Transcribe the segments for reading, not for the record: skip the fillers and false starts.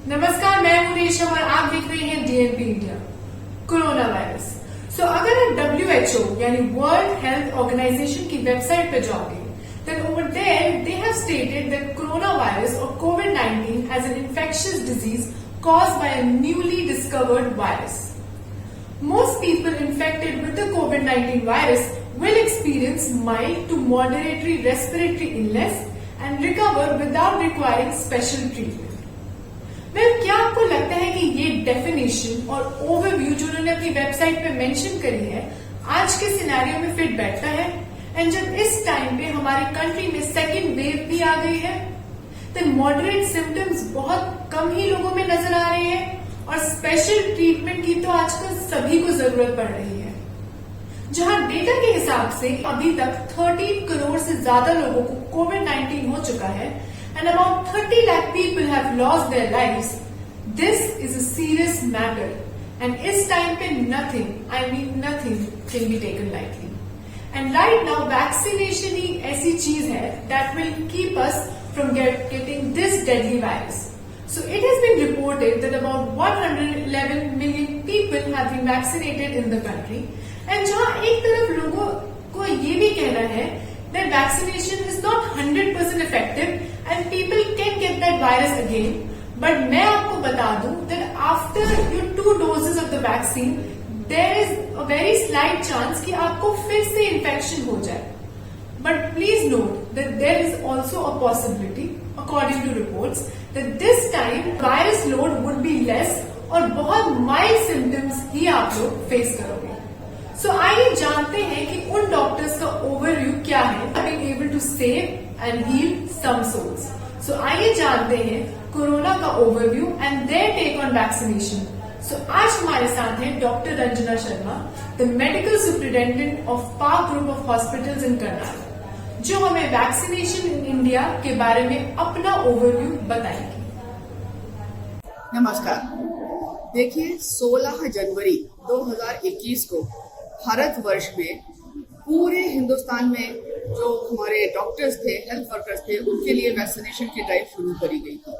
नमस्कार, मैं हूं रेशम और आप देख रहे हैं डीएनपी इंडिया। Corona virus. अगर आप WHO यानी वर्ल्ड हेल्थ ऑर्गेनाइजेशन की वेबसाइट पे जाओगे, then over there they have stated that coronavirus or COVID-19 as an infectious disease caused by a newly discovered virus. Most people infected with the COVID-19 virus will experience mild to moderate respiratory illness and recover without requiring special treatment. क्या आपको लगता है कि ये definition और overview जो उन्होंने अपनी वेबसाइट पे मेंशन करी है आज के सिनेरियो में फिट बैठता है? एंड जब इस टाइम पे हमारी कंट्री में सेकेंड वेव भी आ गई है, तो मॉडरेट सिम्टम्स बहुत कम ही लोगों में नजर आ रहे हैं और स्पेशल ट्रीटमेंट की तो आजकल सभी को जरूरत पड़ रही है। जहां डेटा के हिसाब से अभी तक 13 करोड़ से ज्यादा लोगों को कोविड-19 हो चुका है and about 30 lakh people have lost their lives. This is a serious matter and इस time पे nothing, I mean nothing can be taken lightly. And right now vaccination ही ऐसी चीज है that will keep us from getting this deadly virus. So it has been reported that about 111 million people have been vaccinated in the country. And जहाँ एक तरफ लोगों को ये भी कहना है that vaccination is not 100% effective and people can get that virus again. But मैं आपको बता दूं that after your 2 doses of the vaccine, there is a very slight chance कि आपको फिर से infection हो जाए. But please note that there is also a possibility, according to reports, that this time virus load would be less और बहुत mild symptoms ही आप लोग face करोगे. आइए जानते हैं कि उन डॉक्टर्स का ओवरव्यू क्या है, being able to save and heal some souls. आइए जानते हैं कोरोना का overview and their take on vaccination. आज हमारे साथ हैं doctor Ranjana Sharma, the medical superintendent of Park group of hospitals in Karnataka, जो हमें वैक्सीनेशन इन इंडिया के बारे में अपना ओवरव्यू बताएंगे. नमस्कार. देखिए, 16 जनवरी 2021 को भारतवर्ष में पूरे हिंदुस्तान में जो हमारे डॉक्टर्स थे, हेल्थ वर्कर्स थे, उनके लिए वैक्सीनेशन की ड्राइव शुरू करी गई थी.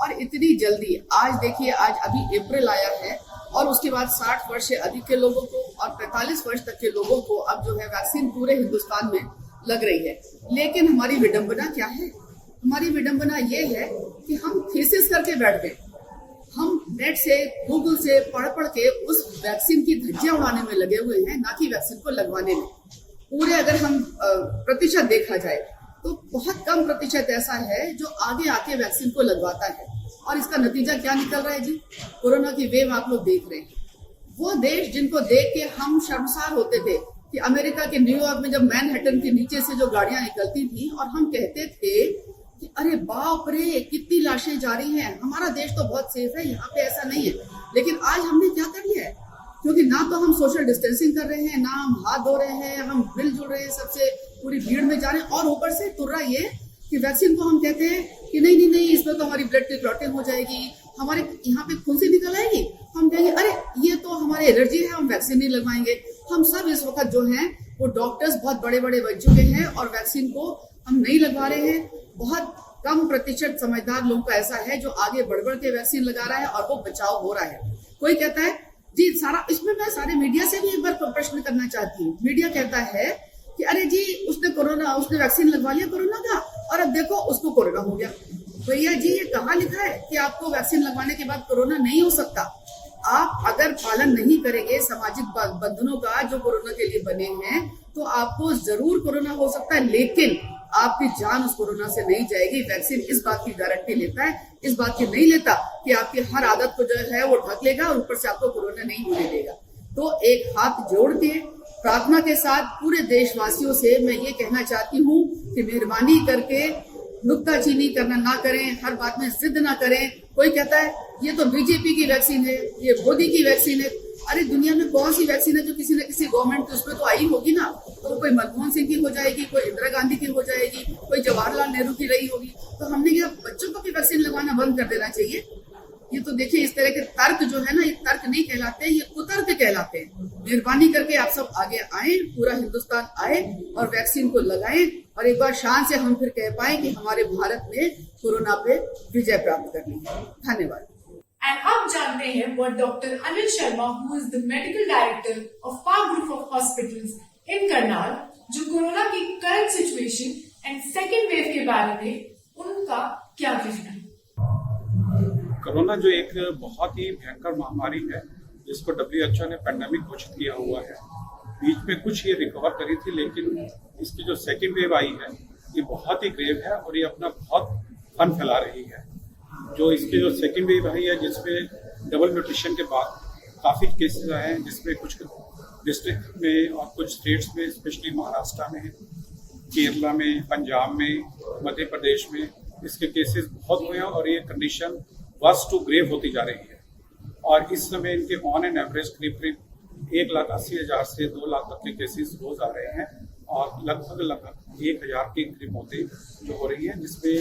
और इतनी जल्दी, आज देखिए, आज अभी अप्रैल आया है और उसके बाद 60 वर्ष से अधिक के लोगों को और 45 वर्ष तक के लोगों को अब जो है वैक्सीन पूरे हिंदुस्तान में लग रही है. लेकिन हमारी विडंबना क्या है? हमारी विडंबना ये है कि हम थीसिस करके बैठ गए. हम नेट से, गूगल से पढ़ के उस वैक्सीन की धज्जियां उड़ाने में लगे हुए हैं, ना कि वैक्सीन को लगवाने में. पूरे अगर हम प्रतिशत देखा जाए तो बहुत कम प्रतिशत ऐसा है जो आगे आके वैक्सीन को लगवाता है. और इसका नतीजा क्या निकल रहा है जी? कोरोना की वेव आप लोग देख रहे हैं. वो देश जिनको देख के हम शर्मसार होते थे कि अमेरिका के न्यूयॉर्क में जब मैनहट्टन के नीचे से जो गाड़ियां निकलती थी और हम कहते थे कि अरे बाप रे, कितनी लाशें जा रही हैं, हमारा देश तो बहुत सेफ है, यहाँ पे ऐसा नहीं है. लेकिन आज हमने क्या कर लिया है? क्योंकि ना तो हम सोशल डिस्टेंसिंग कर रहे हैं, ना हम हाथ धो रहे हैं, हम मिलजुल रहे हैं, सबसे पूरी भीड़ में जा रहे हैं. और ऊपर से तुर्रा ये कि वैक्सीन को हम कहते हैं कि नहीं, इसमें तो हमारी ब्लड की क्लॉटिंग हो जाएगी, हमारे यहाँ पे खून से निकल आएगी. हम कहेंगे अरे ये तो हमारे एलर्जी है, हम वैक्सीन नहीं लगवाएंगे. हम सब इस वक्त जो है वो डॉक्टर्स बहुत बड़े बड़े बन चुके हैं और वैक्सीन को हम नहीं लगवा रहे हैं. बहुत कम प्रतिशत समझदार लोगों का ऐसा है जो आगे बढ़ के वैक्सीन लगा रहा है और वो बचाव हो रहा है. कोई कहता है जी सारा, इसमें मैं सारे मीडिया से भी एक बार प्रश्न करना चाहती हूँ. मीडिया कहता है कि अरे जी उसने वैक्सीन लगवा लिया कोरोना का और अब देखो उसको कोरोना हो गया. भैया जी, ये कहाँ लिखा है कि आपको वैक्सीन लगवाने के बाद कोरोना नहीं हो सकता? आप अगर पालन नहीं करेंगे सामाजिक बंधनों का जो कोरोना के लिए बने हैं तो आपको जरूर कोरोना हो सकता है, लेकिन आपकी जान उस कोरोना से नहीं जाएगी. वैक्सीन इस बात की गारंटी लेता है, इस बात की नहीं लेता कि आपकी हर आदत को जो है वो ढक लेगा और ऊपर से आपको कोरोना नहीं होने देगा. तो एक हाथ जोड़ के प्रार्थना के साथ पूरे देशवासियों से मैं ये कहना चाहती हूँ कि मेहरबानी करके नुक्ताचीनी करना ना करें, हर बात में जिद ना करें. कोई कहता है ये तो बीजेपी की वैक्सीन है, ये मोदी की वैक्सीन है. अरे दुनिया में कौन सी वैक्सीन है जो किसी न किसी गवर्नमेंट की उसमें तो आई होगी ना. तो कोई मनमोहन सिंह की हो जाएगी, कोई इंदिरा गांधी की हो जाएगी, कोई जवाहरलाल नेहरू की रही होगी. तो हमने क्या बच्चों को भी वैक्सीन लगवाना बंद कर देना चाहिए? ये तो देखिए, इस तरह के तर्क जो है ना, ये तर्क नहीं कहलाते, ये कुतर्क कहलाते हैं. मेहरबानी करके आप सब आगे आए, पूरा हिंदुस्तान आए और वैक्सीन को लगाएं और एक बार शान से हम फिर कह पाए कि हमारे भारत ने कोरोना पे विजय प्राप्त कर ली है. धन्यवाद. एंड अब जानते हैं what doctor Anil Sharma, who is the medical director of Park Group of Hospitals in Karnal, जो कोरोना की current situation and second wave के बारे में उनका क्या कहना है। कोरोना जो एक बहुत ही भयंकर महामारी है जिसको WHO ने पैंडेमिक घोषित किया हुआ है, बीच में कुछ ये रिकवर करी थी, लेकिन इसकी जो सेकेंड वेव आई है ये बहुत ही ग्रेव है और ये अपना बहुत फन फैला रही है। जो इसकी जो सेकेंड वेव आई है जिसमें डबल म्यूटेशन के बाद काफ़ी केसेस आए हैं, जिसमें कुछ डिस्ट्रिक्ट में और कुछ स्टेट्स में, स्पेशली महाराष्ट्र में, केरला में, पंजाब में, मध्य प्रदेश में इसके केसेस बहुत हुए हैं और ये कंडीशन वर्स्ट टू ग्रेव होती जा रही है। और इस समय इनके ऑन एन एवरेज करीब 1,80,000 से 2 लाख तक के केसेस रोज आ रहे हैं और लगभग 1,000 की करीब मौतें जो हो रही है, जिसमें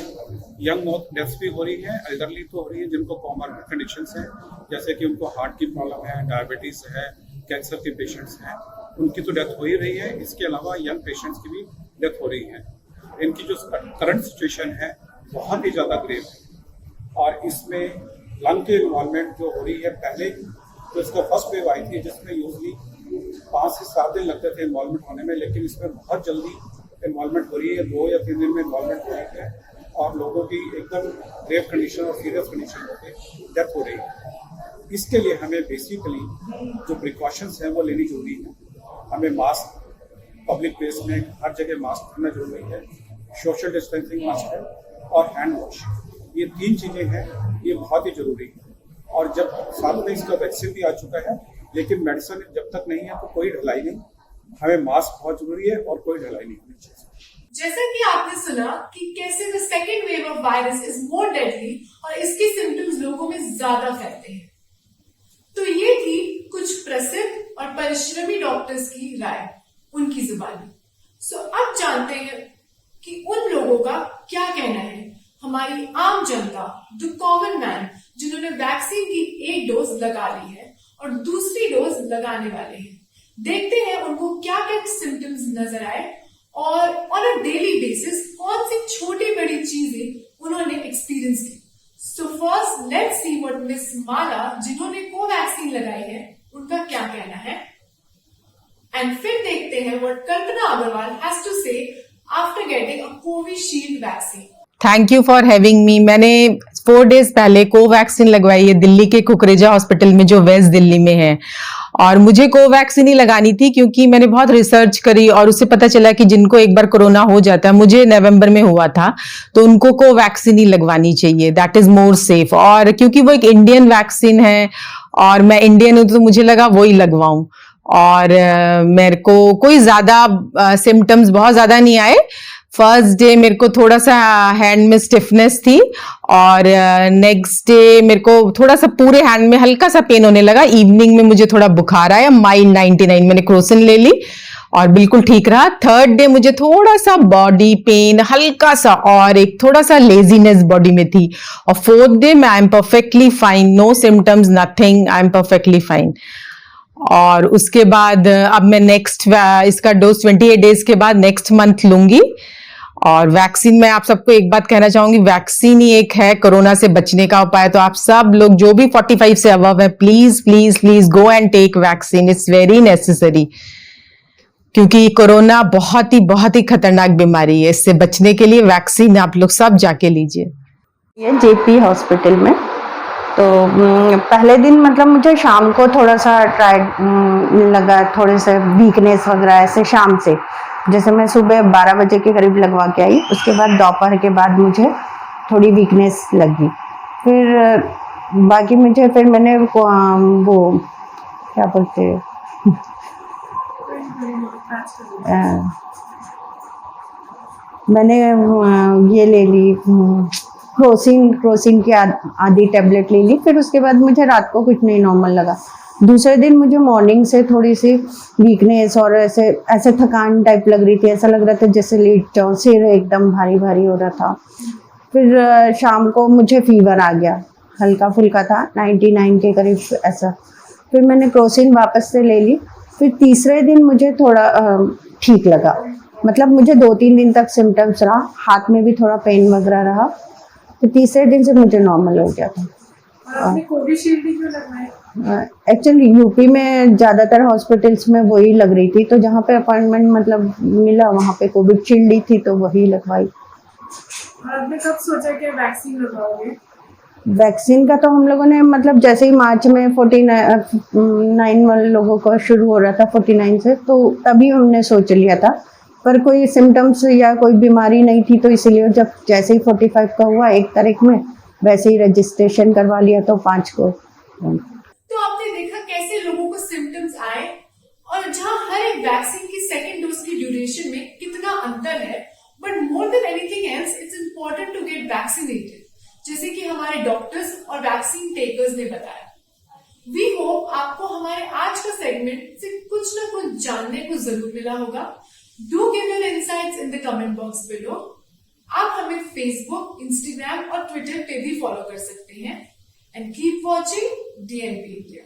यंग मौत डेथ्स भी हो रही है, एल्डरली तो हो रही है जिनको कॉमॉर्बिड कंडीशंस हैं, जैसे कि उनको हार्ट की प्रॉब्लम है, डायबिटीज है, कैंसर के पेशेंट्स हैं, उनकी तो डेथ हो ही रही है। इसके अलावा यंग पेशेंट्स की भी डेथ हो रही है। इनकी जो करंट सिचुएशन है बहुत ही ज़्यादा ग्रेव है और इसमें लंग की इन्वॉल्वमेंट जो हो रही है, पहले तो इसका फर्स्ट वेव आई थी जिसमें यूजली 5 से 7 दिन लगते थे इन्वॉल्वमेंट होने में, लेकिन इसमें बहुत जल्दी इन्वॉल्वमेंट हो रही है, 2 या 3 दिन में इन्वॉल्वमेंट हो रही है और लोगों की एकदम ग्रेव कंडीशन और सीरियस कंडीशन होकर डेथ हो रही है। इसके लिए हमें बेसिकली जो प्रिकॉशंस हैं वो लेनी जरूरी है। हमें मास्क, पब्लिक प्लेस में हर जगह मास्क पहनना जरूरी है, सोशल डिस्टेंसिंग मास्क है और हैंड वॉश, ये 3 चीज़ें हैं, ये बहुत ही जरूरी है। और जब साथ में इसका वैक्सीन भी आ चुका है, लेकिन मेडिसिन जब तक नहीं है तो कोई ढिलाई नहीं, हमें मास्क बहुत जरूरी है और कोई ढिलाई नहीं होनी चाहिए। जैसा कि आपने सुना कि कैसे the second wave of virus is more deadly और इसके सिम्टम्स लोगों में ज्यादा फैलते हैं। तो ये थी कुछ प्रसिद्ध और परिश्रमी डॉक्टर्स की राय, उनकी जुबानी। सो अब जानते हैं कि उन लोगों का क्या कहना है, हमारी आम जनता, द कॉमन मैन, जिन्होंने वैक्सीन की एक डोज लगा ली है और दूसरी डोज लगाने वाले हैं। देखते हैं उनको क्या क्या सिम्टम्स नजर आए और ऑन अ डेली बेसिस कौन सी छोटी बड़ी चीजें उन्होंने एक्सपीरियंस की। So first let's see what miss Mala, जिन्होंने कोवैक्सीन लगाई है, उनका क्या कहना है, एंड फिर देखते हैं what Kalpana Agarwal has to say after getting a Covishield vaccine. Thank you for having me. मैंने 4 डेज पहले कोवैक्सीन लगवाई है दिल्ली के कुकरेजा हॉस्पिटल में जो वेस्ट दिल्ली में है, और मुझे कोवैक्सीन ही लगानी थी क्योंकि मैंने बहुत रिसर्च करी और उससे पता चला कि जिनको एक बार कोरोना हो जाता है, मुझे नवंबर में हुआ था, तो उनको कोवैक्सीन ही लगवानी चाहिए, दैट इज मोर सेफ। और क्योंकि वो एक इंडियन वैक्सीन है और मैं इंडियन हूं तो मुझे लगा वो ही लगवाऊं, और मेरे को कोई ज्यादा सिम्टम्स बहुत ज्यादा नहीं आए। फर्स्ट डे मेरे को थोड़ा सा हैंड में स्टिफनेस थी और नेक्स्ट डे मेरे को थोड़ा सा पूरे हैंड में हल्का सा पेन होने लगा। इवनिंग में मुझे थोड़ा बुखार आया, माइल्ड 99, मैंने क्रोसिन ले ली और बिल्कुल ठीक रहा। थर्ड डे मुझे थोड़ा सा बॉडी पेन हल्का सा और एक थोड़ा सा लेजीनेस बॉडी में थी, और फोर्थ डे मैं I am perfectly fine, no symptoms, nothing, I am perfectly fine. और उसके बाद अब मैं नेक्स्ट इसका डोज 28 डेज के बाद नेक्स्ट मंथ लूंगी। और वैक्सीन, मैं आप सबको एक बात कहना चाहूंगी, वैक्सीन ही एक है कोरोना से बचने का उपाय। तो आप सब लोग जो भी 45 से अबव है, please please please go and take vaccine, it's very necessary, क्योंकि कोरोना बहुत ही खतरनाक बीमारी है। इससे बचने के लिए वैक्सीन आप लोग सब जाके लीजिए। ये जेपी हॉस्पिटल में तो पहले दिन मतलब मुझे शाम को थोड़ा सा लगा, थोड़े से वीकनेस वगैरह ऐसे शाम से, जैसे मैं सुबह 12 बजे के करीब लगवा के आई, उसके बाद दोपहर के बाद मुझे थोड़ी वीकनेस लगी। फिर बाकी मुझे फिर मैंने वो क्या बोलते हैं मैंने ये ले ली क्रोसिन की आधी टेबलेट ले ली। फिर उसके बाद मुझे रात को कुछ नहीं नॉर्मल लगा। दूसरे दिन मुझे मॉर्निंग से थोड़ी सी वीकनेस और ऐसे थकान टाइप लग रही थी, ऐसा लग रहा था जैसे लेट जाओ, सिर एकदम भारी भारी हो रहा था। फिर शाम को मुझे फीवर आ गया, हल्का फुल्का था, 99 के करीब ऐसा। फिर मैंने क्रोसिन वापस से ले ली। फिर तीसरे दिन मुझे थोड़ा ठीक लगा, मतलब मुझे 2-3 दिन तक सिम्टम्स रहा, हाथ में भी थोड़ा पेन वगैरह रहा। फिर तीसरे दिन से मुझे नॉर्मल हो गया था। और आपने कोविशील्ड ही क्यों लगवाए? एक्चुअली यूपी में ज्यादातर हॉस्पिटल्स में वही लग रही थी, तो जहाँ पे अपॉइंटमेंट मतलब मिला वहाँ पे कोविशील्ड ही थी तो वही लगवाई। और आपने कब सोचा कि वैक्सीन लगवाओगे? वैक्सीन का तो हम लोगों ने मतलब जैसे ही मार्च में 49 वाले लोगों को शुरू हो रहा था 49 से, तो तभी हमने सोच लिया था, पर कोई सिम्टम्स या कोई बीमारी नहीं थी, तो इसलिए जब जैसे ही 45 का हुआ 1 तारीख में वैसे ही रजिस्ट्रेशन करवा लिया तो 5 को। तो आपने देखा कैसे लोगों को सिम्टम्स आए और जहां हर एक वैक्सीन की सेकेंड डोज की ड्यूरेशन में कितना अंतर है, but more than anything else it's important to get vaccinated, जैसे कि हमारे डॉक्टर्स और वैक्सीन टेकर्स ने बताया। वी होप आपको हमारे आज का सेगमेंट से कुछ ना कुछ जानने को जरूर मिला होगा। Do give your insights in the comment box below. आप हमें फेसबुक, इंस्टाग्राम और ट्विटर पे भी फॉलो कर सकते हैं। And keep watching DNP India.